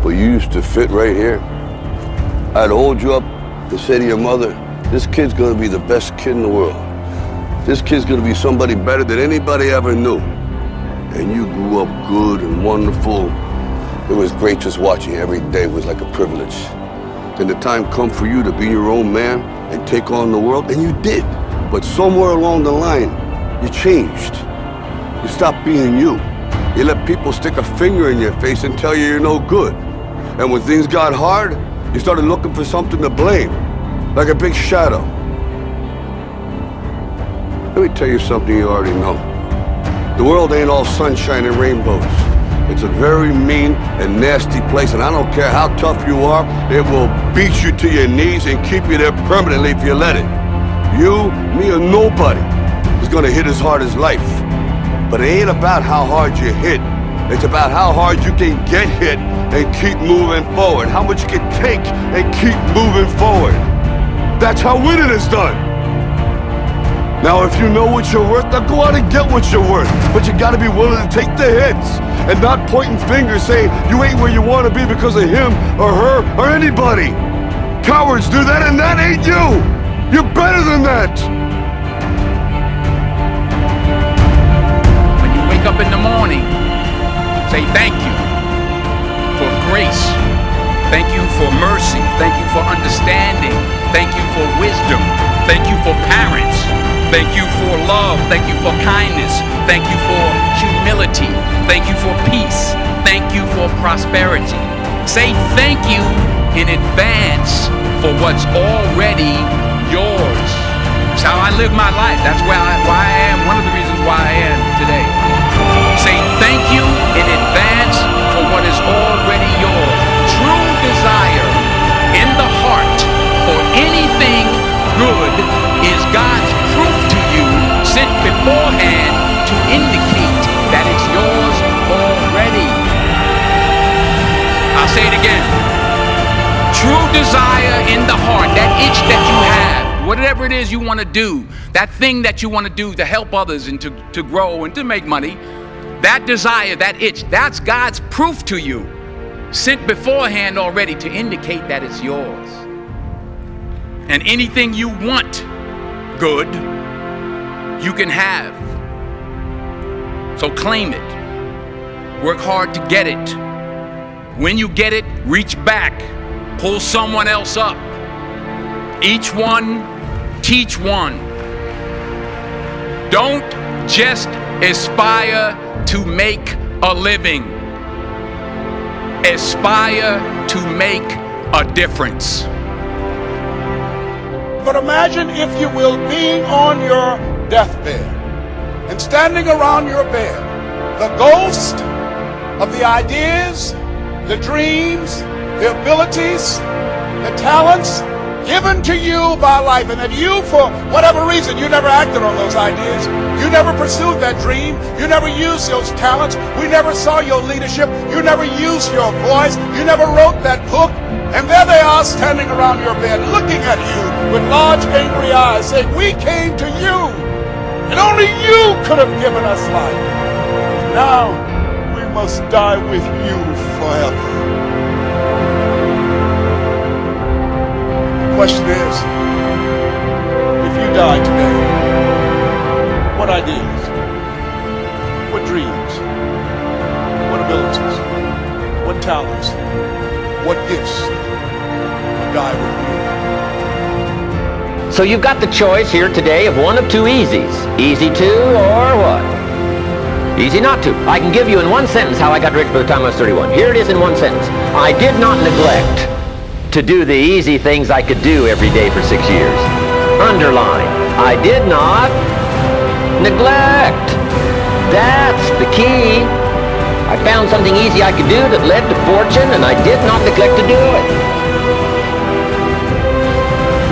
but you used to fit right here. I'd hold you up and say to your mother, this kid's gonna be the best kid in the world. This kid's gonna be somebody better than anybody ever knew. And you grew up good and wonderful. It was great just watching you every day. It was like a privilege. Then the time come for you to be your own man and take on the world, and you did. But somewhere along the line, you changed. You stopped being you. You let people stick a finger in your face and tell you you're no good. And when things got hard, you started looking for something to blame, like a big shadow. Let me tell you something you already know. The world ain't all sunshine and rainbows. It's a very mean and nasty place, and I don't care how tough you are, it will beat you to your knees and keep you there permanently if you let it. You, me, or nobody is gonna hit as hard as life. But it ain't about how hard you hit. It's about how hard you can get hit and keep moving forward. How much you can take and keep moving forward. That's how winning is done. Now, if you know what you're worth, now go out and get what you're worth. But you gotta be willing to take the hits and not pointing fingers saying you ain't where you wanna be because of him or her or anybody. Cowards do that, and that ain't you. You're better than that. When you wake up in the morning, say thank you for grace. Thank you for mercy. Thank you for understanding. Thank you for wisdom. Thank you for parents. Thank you for love. Thank you for kindness. Thank you for humility. Thank you for peace. Thank you for prosperity. Say thank you in advance for what's already yours. It's how I live my life. That's why I am, one of the reasons why I am today. Say thank you in advance for what is already yours. True desire in the heart for anything good is God's proof to you, sent beforehand to indicate that it's yours already. I'll say it again. True desire in the heart, that itch that you have, whatever it is you want to do, that thing that you want to do to help others and to grow and to make money, that desire, that itch, that's God's proof to you, sent beforehand already to indicate that it's yours. And anything you want good, you can have. So claim it. Work hard to get it. When you get it, reach back. Pull someone else up. Each one, teach one. Don't just aspire to make a living. Aspire to make a difference. But imagine, if you will, being on your deathbed and standing around your bed, the ghost of the ideas, the dreams, the abilities, the talents given to you by life, and that you, for whatever reason, you never acted on those ideas. You never pursued that dream. You never used those talents. We never saw your leadership. You never used your voice. You never wrote that book. And there they are standing around your bed looking at you with large angry eyes saying, we came to you and only you could have given us life. Now we must die with you forever. The question is, if you die today, what ideas, what dreams, what abilities, what talents, what gifts will die with you? So you've got the choice here today of one of two easies. Easy to or what? Easy not to. I can give you in one sentence how I got rich by the time I was 31. Here it is in one sentence. I did not neglect to do the easy things I could do every day for 6 years. Underline. I did not neglect. That's the key. I found something easy I could do that led to fortune, and I did not neglect to do it.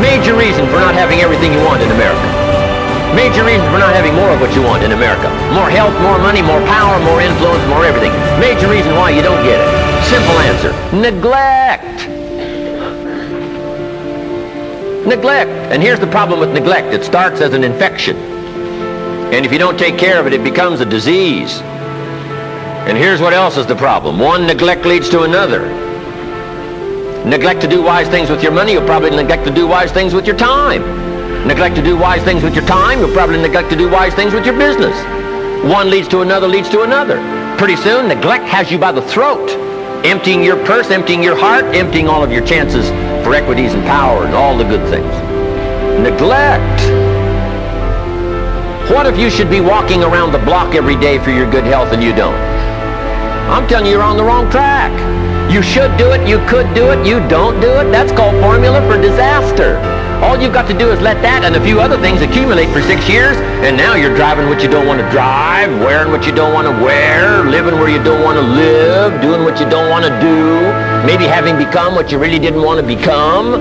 Major reason for not having everything you want in America. Major reason for not having more of what you want in America. More health, more money, more power, more influence, more everything. Major reason why you don't get it. Simple answer. Neglect. Neglect. And here's the problem with neglect. It starts as an infection. And if you don't take care of it, it becomes a disease. And here's what else is the problem. One neglect leads to another. Neglect to do wise things with your money, you'll probably neglect to do wise things with your time. Neglect to do wise things with your time, you'll probably neglect to do wise things with your business. One leads to another, leads to another. Pretty soon, neglect has you by the throat, emptying your purse, emptying your heart, emptying all of your chances for equities and power and all the good things. Neglect. What if you should be walking around the block every day for your good health and you don't? I'm telling you, you're on the wrong track. You should do it, you could do it, you don't do it. That's called formula for disaster. All you've got to do is let that and a few other things accumulate for 6 years, and now you're driving what you don't want to drive, wearing what you don't want to wear, living where you don't want to live, doing what you don't want to do, maybe having become what you really didn't want to become.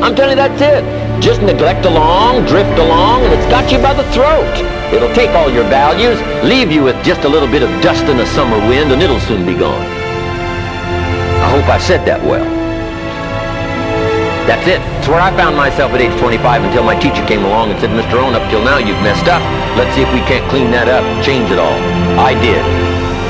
I'm telling you, that's it. Just neglect along, drift along, and it's got you by the throat. It'll take all your values, leave you with just a little bit of dust in a summer wind, and it'll soon be gone. I hope I said that well. That's it. It's where I found myself at age 25 until my teacher came along and said, Mr. Rohn, up till now you've messed up. Let's see if we can't clean that up and change it all. I did.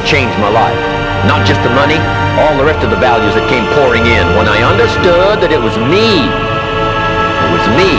Changed my life. Not just the money, all the rest of the values that came pouring in when I understood that it was me. It was me